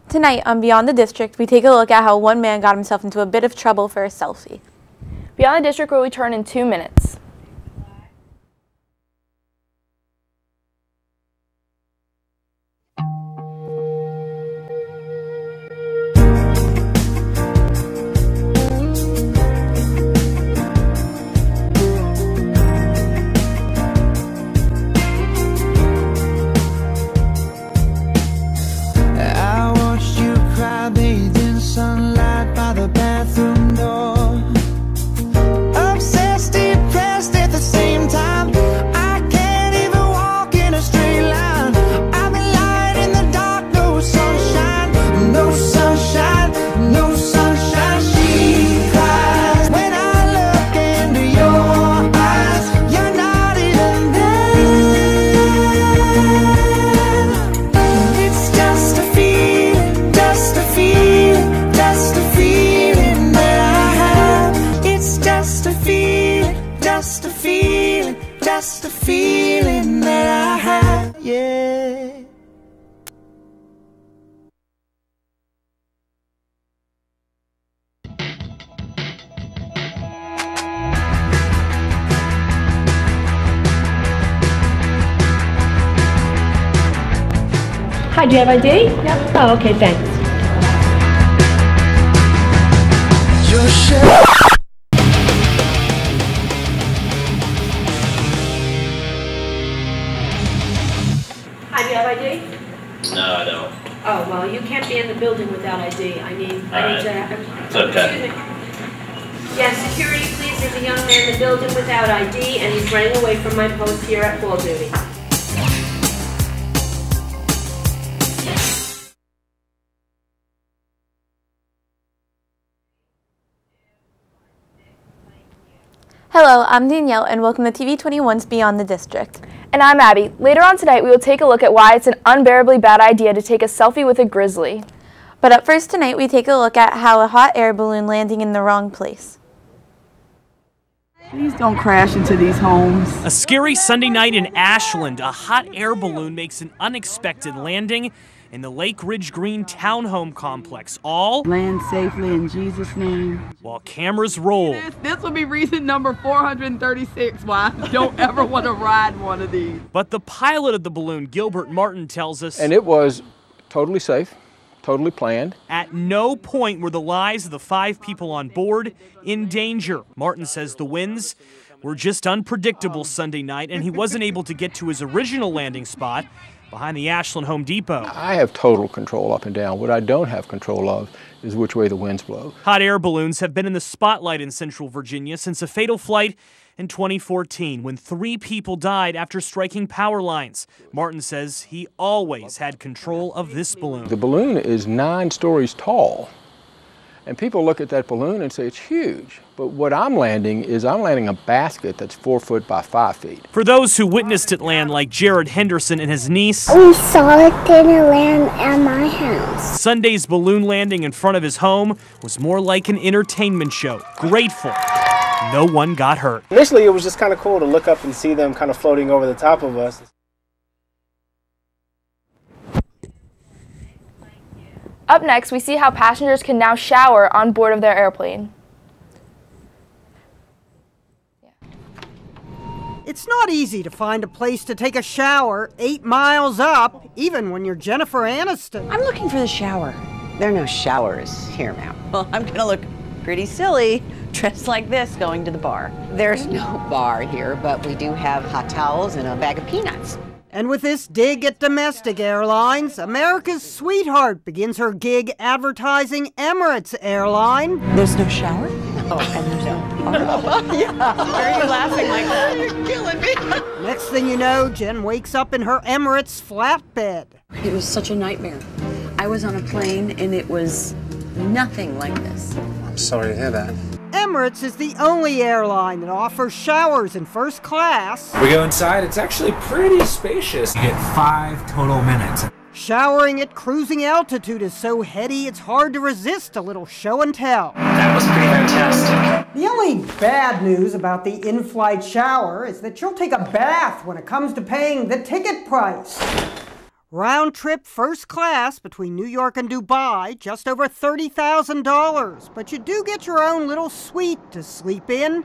Tonight on Beyond the District, we take a look at how one man got himself into a bit of trouble for a selfie. Beyond the District will return in 2 minutes. Just a feeling that I have, yeah. Hi, do you have ID? Yep. Oh, okay, thanks. Hi, do you have ID? No, I don't. Oh, well, you can't be in the building without ID. I need to... It's okay. Excuse me. Yes, security, please. There's a young man in the building without ID, and he's running away from my post here at call duty. Hello, I'm Danielle, and welcome to TV21's Beyond the District. And I'm Abby. Later on tonight, we will take a look at why it's an unbearably bad idea to take a selfie with a grizzly. But up first tonight, we take a look at how a hot air balloon landing in the wrong place. Please don't crash into these homes. A scary Sunday night in Ashland, a hot air balloon makes an unexpected landing in the Lake Ridge Green townhome complex, all Land safely in Jesus' name. while cameras roll. This will be reason number 436 why I don't ever want to ride one of these. But the pilot of the balloon, Gilbert Martin, tells us, And it was totally safe, totally planned. at no point were the lives of the 5 people on board in danger. Martin says the winds were just unpredictable Sunday night, and he wasn't able to get to his original landing spot behind the Ashland Home Depot. I have total control up and down. What I don't have control of is which way the winds blow. Hot air balloons have been in the spotlight in Central Virginia since a fatal flight in 2014 when 3 people died after striking power lines. Martin says he always had control of this balloon. The balloon is 9 stories tall, and people look at that balloon and say it's huge. But what I'm landing a basket that's 4 foot by 5 feet. For those who witnessed it land, like Jared Henderson and his niece, we saw it didn't land at my house. Sunday's balloon landing in front of his home was more like an entertainment show. Grateful no one got hurt. Initially, it was just kind of cool to look up and see them kind of floating over the top of us. Up next, we see how passengers can now shower on board of their airplane. It's not easy to find a place to take a shower 8 miles up, even when you're Jennifer Aniston. I'm looking for the shower. There are no showers here, ma'am. Well, I'm gonna look pretty silly dressed like this going to the bar. There's no bar here, but we do have hot towels and a bag of peanuts. And with this dig at domestic airlines, America's sweetheart begins her gig advertising Emirates Airline. There's no shower? Oh, and there's no bar. Yeah. Why are you laughing like that? You're killing me. Next thing you know, Jen wakes up in her Emirates flatbed. It was such a nightmare. I was on a plane and it was nothing like this. I'm sorry to hear that. Emirates is the only airline that offers showers in first class. We go inside, it's actually pretty spacious. You get 5 total minutes. Showering at cruising altitude is so heady it's hard to resist a little show and tell. That was pretty fantastic. The only bad news about the in-flight shower is that you'll take a bath when it comes to paying the ticket price. Round trip first class between New York and Dubai, just over $30,000. But you do get your own little suite to sleep in.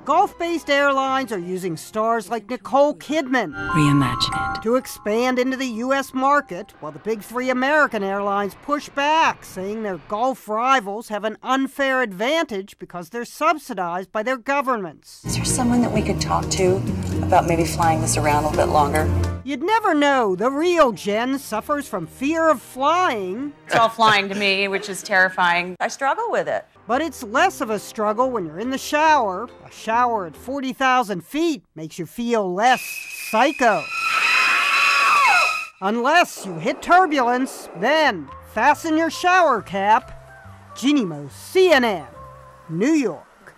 Gulf-based airlines are using stars like Nicole Kidman Reimagine it to expand into the U.S. market, while the big three American airlines push back, saying their Gulf rivals have an unfair advantage because they're subsidized by their governments. Is there someone that we could talk to about maybe flying this around a little bit longer? You'd never know. The real Jen suffers from fear of flying. It's all flying to me, which is terrifying. I struggle with it. But it's less of a struggle when you're in the shower. A shower at 40,000 feet makes you feel less psycho. Unless you hit turbulence, then fasten your shower cap. Jeannie Mo, CNN, New York.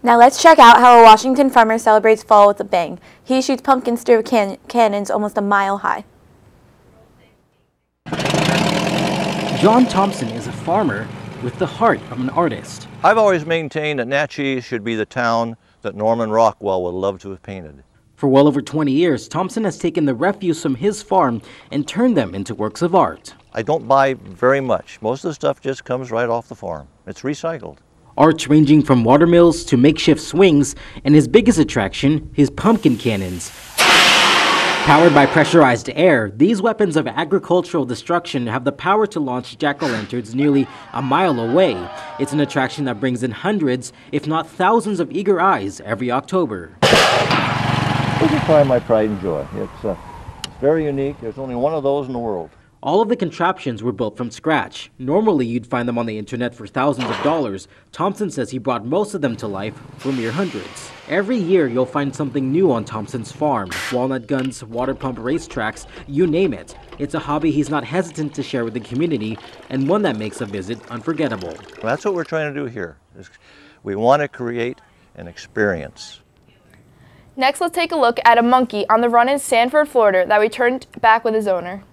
Now let's check out how a Washington farmer celebrates fall with a bang. He shoots pumpkins through cannons almost a mile high. John Thompson is a farmer with the heart of an artist. I've always maintained that Natchez should be the town that Norman Rockwell would love to have painted. For well over 20 years, Thompson has taken the refuse from his farm and turned them into works of art. I don't buy very much. Most of the stuff just comes right off the farm. It's recycled. Art ranging from watermills to makeshift swings, and his biggest attraction, his pumpkin cannons. Powered by pressurized air, these weapons of agricultural destruction have the power to launch jack-o'-lanterns nearly a mile away. It's an attraction that brings in hundreds, if not thousands of eager eyes every October. This is probably my pride and joy. It's very unique. There's only one of those in the world. All of the contraptions were built from scratch. Normally, you'd find them on the internet for thousands of dollars. Thompson says he brought most of them to life for mere hundreds. Every year, you'll find something new on Thompson's farm. Walnut guns, water pump racetracks, you name it. It's a hobby he's not hesitant to share with the community, and one that makes a visit unforgettable. That's what we're trying to do here. We want to create an experience. Next, let's take a look at a monkey on the run in Sanford, Florida that returned back with his owner.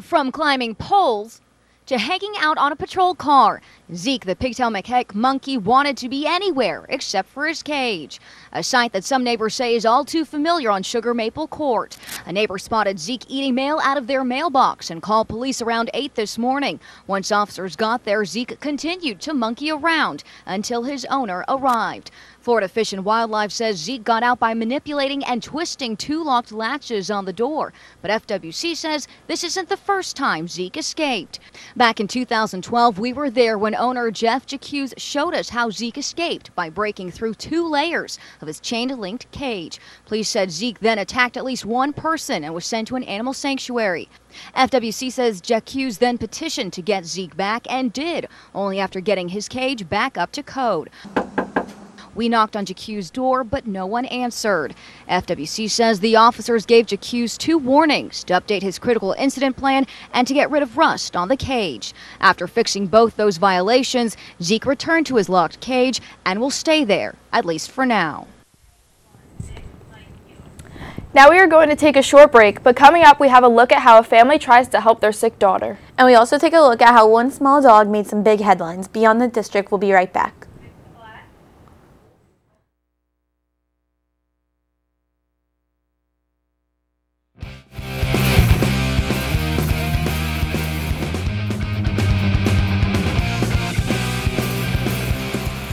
From climbing poles to hanging out on a patrol car, Zeke the pigtail macaque monkey wanted to be anywhere except for his cage, a sight that some neighbors say is all too familiar on Sugar Maple Court. A neighbor spotted Zeke eating mail out of their mailbox and called police around 8 this morning. Once officers got there, Zeke continued to monkey around until his owner arrived. Florida Fish and Wildlife says Zeke got out by manipulating and twisting 2 locked latches on the door. But FWC says this isn't the first time Zeke escaped. Back in 2012, we were there when owner Jeff Jacques showed us how Zeke escaped by breaking through 2 layers of his chain-linked cage. Police said Zeke then attacked at least 1 person and was sent to an animal sanctuary. FWC says Jacques then petitioned to get Zeke back and did, only after getting his cage back up to code. We knocked on Jacques' door, but no one answered. FWC says the officers gave Jacques 2 warnings to update his critical incident plan and to get rid of rust on the cage. After fixing both those violations, Zeke returned to his locked cage and will stay there, at least for now. Now we are going to take a short break, but coming up we have a look at how a family tries to help their sick daughter. And we also take a look at how one small dog made some big headlines. Beyond the District, we'll be right back.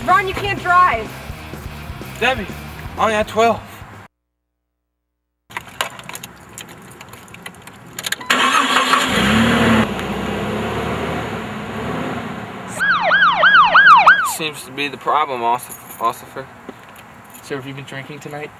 Ron, you can't drive. Debbie, I only had 12. Seems to be the problem, Ossifer. So have you been drinking tonight?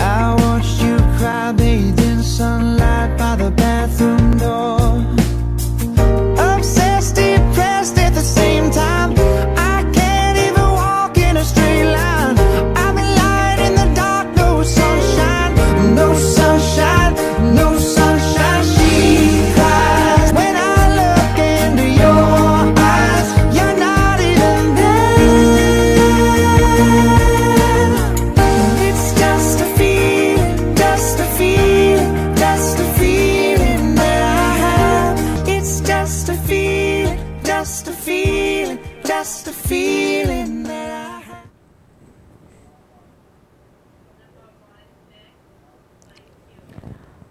I watched you cry, bathed in sunlight by the bathroom door. Obsessed, depressed at the same time. just a feeling that I have.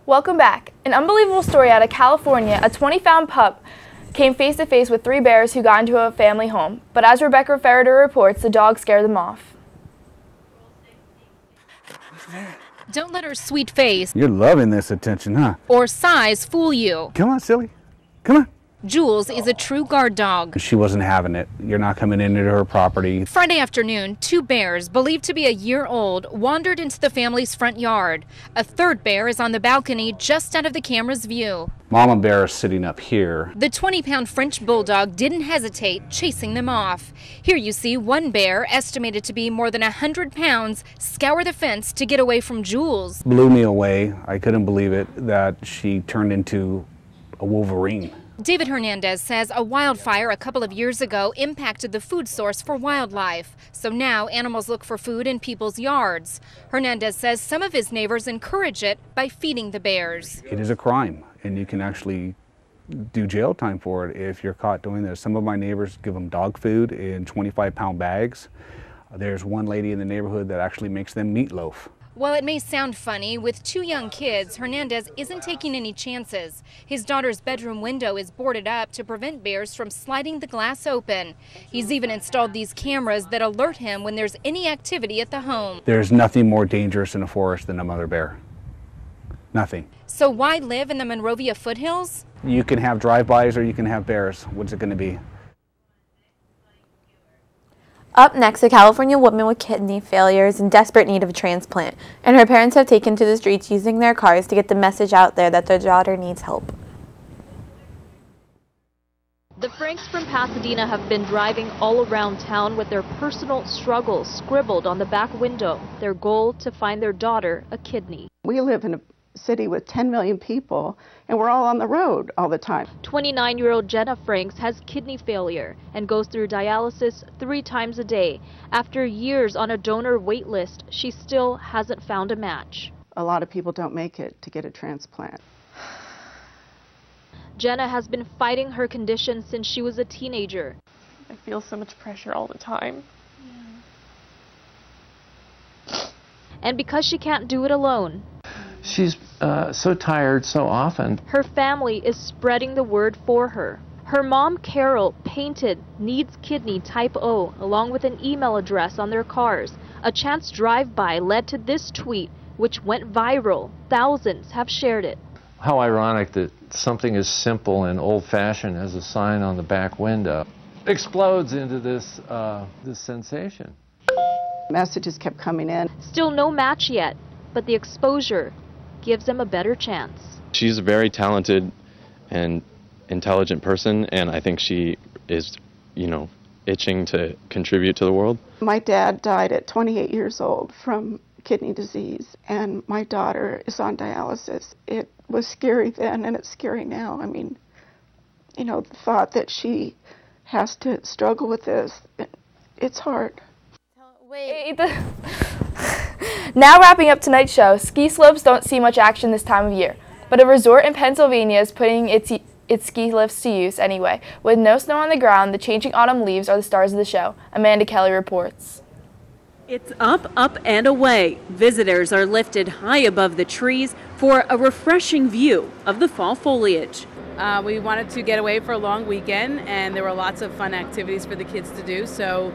Welcome back. An unbelievable story out of California. A 20-pound pup came face to face with 3 bears who got into a family home. But as Rebecca Ferreter reports, the dog scared them off. Don't let her sweet face You're loving this attention, huh? or size fool you. Come on, silly. Come on. Jules is a true guard dog. She wasn't having it. You're not coming into her property. Friday afternoon, 2 bears, believed to be a year old, wandered into the family's front yard. A 3rd bear is on the balcony just out of the camera's view. Mama bear is sitting up here. The 20-pound French bulldog didn't hesitate, chasing them off. Here you see one bear, estimated to be more than 100 pounds, scour the fence to get away from Jules. Blew me away. I couldn't believe it that she turned into a wolverine. David Hernandez says a wildfire a couple of years ago impacted the food source for wildlife. So now animals look for food in people's yards. Hernandez says some of his neighbors encourage it by feeding the bears. It is a crime, and you can actually do jail time for it if you're caught doing this. Some of my neighbors give them dog food in 25-pound bags. There's one lady in the neighborhood that actually makes them meatloaf. While it may sound funny, with 2 young kids, Hernandez isn't taking any chances. His daughter's bedroom window is boarded up to prevent bears from sliding the glass open. He's even installed these cameras that alert him when there's any activity at the home. There's nothing more dangerous in a forest than a mother bear. Nothing. So why live in the Monrovia foothills? You can have drive-bys or you can have bears. What's it going to be? Up next, a California woman with kidney failure is in desperate need of a transplant, and her parents have taken to the streets using their cars to get the message out there that their daughter needs help. The Franks from Pasadena have been driving all around town with their personal struggles scribbled on the back window. Their goal, to find their daughter a kidney. We live in a city with 10 million people, and we're all on the road all the time. 29-year-old Jenna Franks has kidney failure and goes through dialysis 3 times a day. After years on a donor wait list, she still hasn't found a match. A lot of people don't make it to get a transplant. Jenna has been fighting her condition since she was a teenager. I feel so much pressure all the time. And because she can't do it alone, she's so tired so often. Her family is spreading the word for her. Her mom, Carol, painted "Needs Kidney Type O" along with an email address on their cars. A chance drive-by led to this tweet, which went viral. Thousands have shared it. How ironic that something as simple and old-fashioned as a sign on the back window explodes into this sensation. Messages kept coming in. Still no match yet, but the exposure gives them a better chance. She's a very talented and intelligent person, and I think she is, itching to contribute to the world. My dad died at 28 years old from kidney disease, and my daughter is on dialysis. It was scary then, and it's scary now. I mean, the thought that she has to struggle with this, it's hard. Wait. Now wrapping up tonight's show, ski slopes don't see much action this time of year, but a resort in Pennsylvania is putting its ski lifts to use anyway. With no snow on the ground, the changing autumn leaves are the stars of the show. Amanda Kelly reports. It's up, up, and away. Visitors are lifted high above the trees for a refreshing view of the fall foliage. We wanted to get away for a long weekend, and there were lots of fun activities for the kids to do, so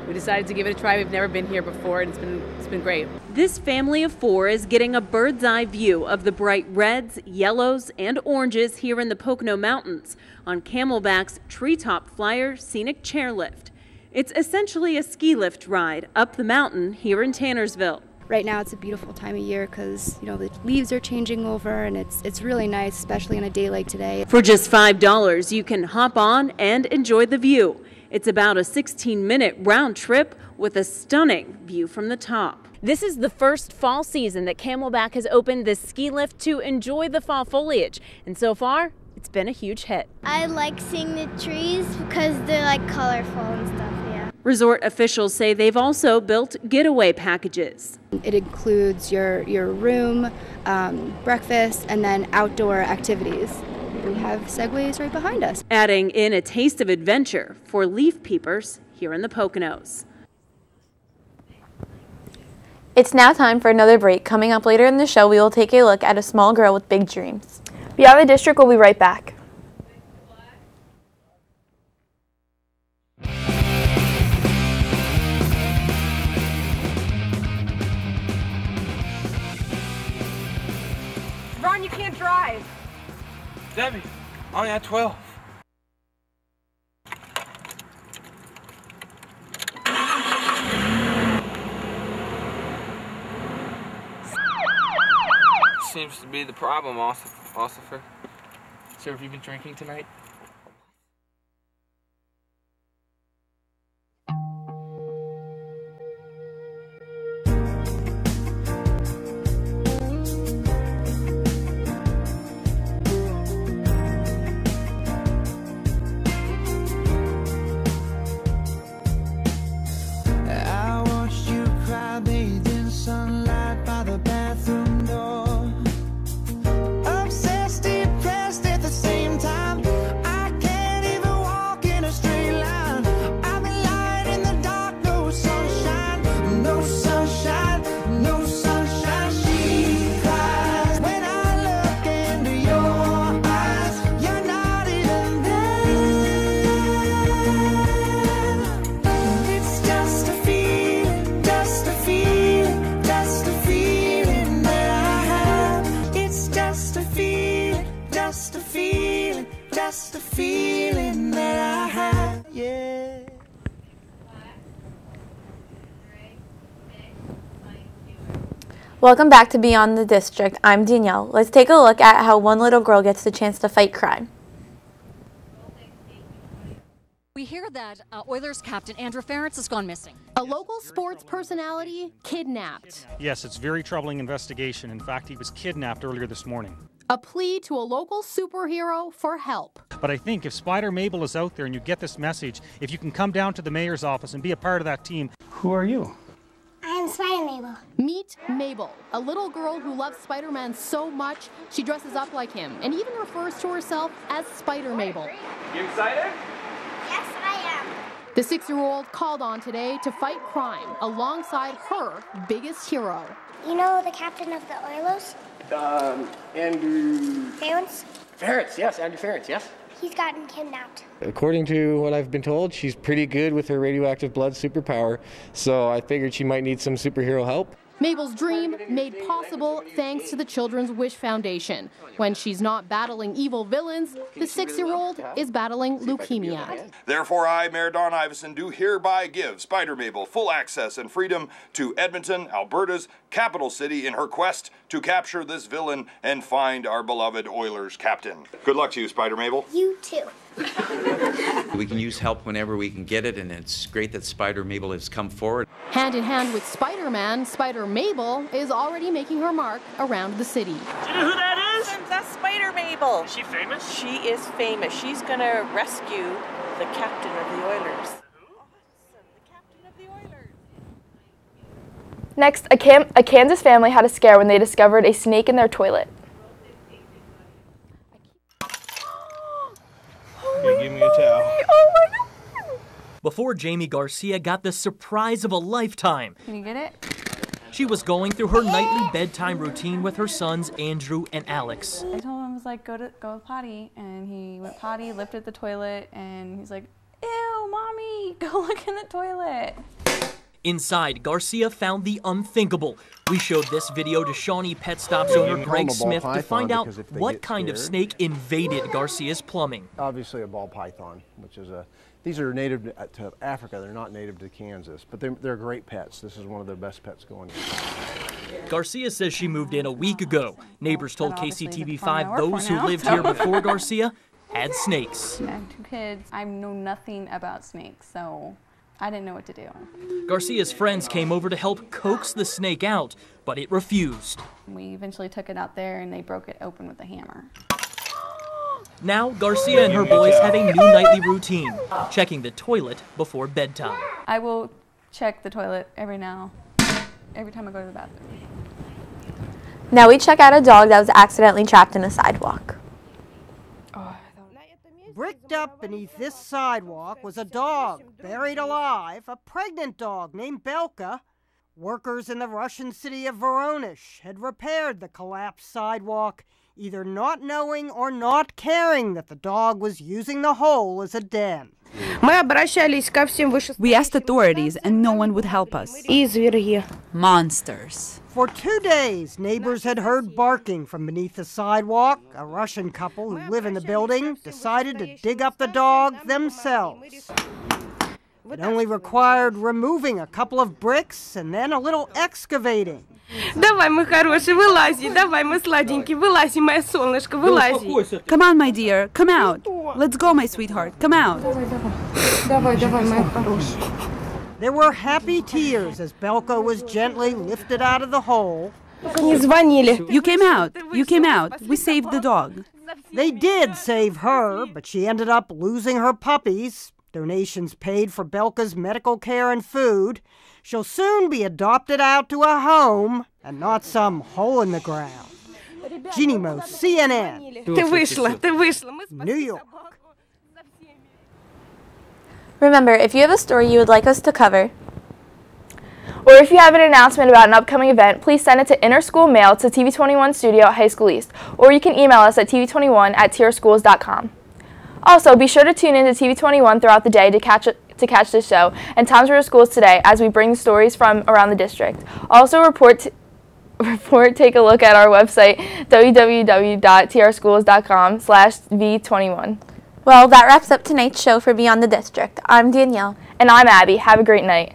we decided to give it a try. We've never been here before, and it's been great. This family of 4 is getting a bird's eye view of the bright reds, yellows, and oranges here in the Pocono Mountains on Camelback's Treetop Flyer Scenic Chairlift. It's essentially a ski lift ride up the mountain here in Tannersville. Right now it's a beautiful time of year because, the leaves are changing over, and it's really nice, especially on a day like today. For just $5, you can hop on and enjoy the view. It's about a 16-minute round trip with a stunning view from the top. This is the first fall season that Camelback has opened this ski lift to enjoy the fall foliage, and so far, it's been a huge hit. I like seeing the trees because they're colorful and stuff, yeah. Resort officials say they've also built getaway packages. It includes your room, breakfast, and then outdoor activities. we have segways right behind us. Adding in a taste of adventure for leaf peepers here in the Poconos. It's now time for another break. Coming up later in the show, we will take a look at a small girl with big dreams. Beyond the District will be right back. Ron, you can't drive. Debbie, I only had 12. Seems to be the problem, Ossifer. Sir, have you been drinking tonight? I watched you cry, bathed in sunlight by the bathroom door. Obsessed, depressed at the same time. I can't even walk in a straight line. I've been lying in the dark, no sunshine, no sunshine, no sunshine. She cries when I look into your eyes. You're not even there. It's just a feeling, just a feeling, just a feeling that I have. It's just a feeling, just a feeling, just a feeling that I have. Yeah. Welcome back to Beyond the District. I'm Danielle. Let's take a look at how one little girl gets the chance to fight crime. We hear that Oilers captain Andrew Ferentz has gone missing. A local sports personality kidnapped. Yes, it's a very troubling investigation. In fact, he was kidnapped earlier this morning. A plea to a local superhero for help. But I think if Spider Mabel is out there and you get this message, if you can come down to the mayor's office and be a part of that team. Who are you? I am Spider Mabel. Meet Mabel, a little girl who loves Spider-Man so much she dresses up like him and even refers to herself as Spider Mabel. You excited? Yes, I am. The 6-year-old called on today to fight crime alongside her biggest hero. You know the captain of the Oilers? Andrew Ferentz? Ferentz, yes, Andrew Ferentz, yes. He's gotten kidnapped. According to what I've been told, she's pretty good with her radioactive blood superpower, so I figured she might need some superhero help. Mabel's dream made possible thanks to the Children's Wish Foundation. When she's not battling evil villains, the 6-year-old is battling leukemia. Therefore, I, Mayor Don Iveson, do hereby give Spider Mabel full access and freedom to Edmonton, Alberta's capital city, in her quest to capture this villain and find our beloved Oilers captain. Good luck to you, Spider Mabel. You too. We can use help whenever we can get it, and it's great that Spider Mabel has come forward. Hand in hand with Spider-Man, Spider Mabel is already making her mark around the city. Do you know who that is? That's Spider Mabel. Is she famous? She is famous. She's gonna rescue the captain of the Oilers. Next, a Kansas family had a scare when they discovered a snake in their toilet. Give me a towel. Oh my God. Before Jamie Garcia got the surprise of a lifetime. Can you get it? She was going through her nightly bedtime routine with her sons, Andrew and Alex. I told him, I was like, go potty, and he went potty, lifted the toilet, and he's like, ew, mommy, go look in the toilet. Inside, Garcia found the unthinkable. We showed this video to Shawnee Pet Stop's owner Greg Smith to find out what kind of snake invaded Garcia's plumbing. Obviously a ball python, which is these are native to Africa. They're not native to Kansas, but they're great pets. This is one of their best pets going in. Garcia says she moved in a week ago. Neighbors told KCTV5 those who lived here before Garcia had snakes. I have 2 kids. I know nothing about snakes, so I didn't know what to do. Garcia's friends came over to help coax the snake out, but it refused. We eventually took it out there and they broke it open with a hammer. Now, Garcia and her boys have a new nightly routine, checking the toilet before bedtime. I will check the toilet every time I go to the bathroom. Now we check out a dog that was accidentally trapped in a sidewalk. Oh, Bricked up beneath this sidewalk was a dog, buried alive, a pregnant dog named Belka. Workers in the Russian city of Voronezh had repaired the collapsed sidewalk, either not knowing or not caring that the dog was using the hole as a den. We asked authorities and no one would help us. Monsters. For 2 days, neighbors had heard barking from beneath the sidewalk. A Russian couple who live in the building decided to dig up the dog themselves. It only required removing a couple of bricks and then a little excavating. Давай, мой хороший, вылази, давай, мой сладенький, вылази, моя солнышко, вылази. Come on, my dear, come out. Let's go, my sweetheart, come out. Давай, давай, моя хорошая. There were happy tears as Belka was gently lifted out of the hole. You came out, we saved the dog. They did save her, but she ended up losing her puppies. Donations paid for Belka's medical care and food. She'll soon be adopted out to a home and not some hole in the ground. Jeannie Mo, CNN. New York. Remember, if you have a story you would like us to cover, or if you have an announcement about an upcoming event, please send it to Interschool Mail to TV21 Studio at High School East, or you can email us at tv21@trschools.com. Also, be sure to tune in to TV21 throughout the day to catch this show and Times River Schools Today as we bring stories from around the district. Also, take a look at our website, www.trschools.com/v21. Well, that wraps up tonight's show for Beyond the District. I'm Danielle. And I'm Abby. Have a great night.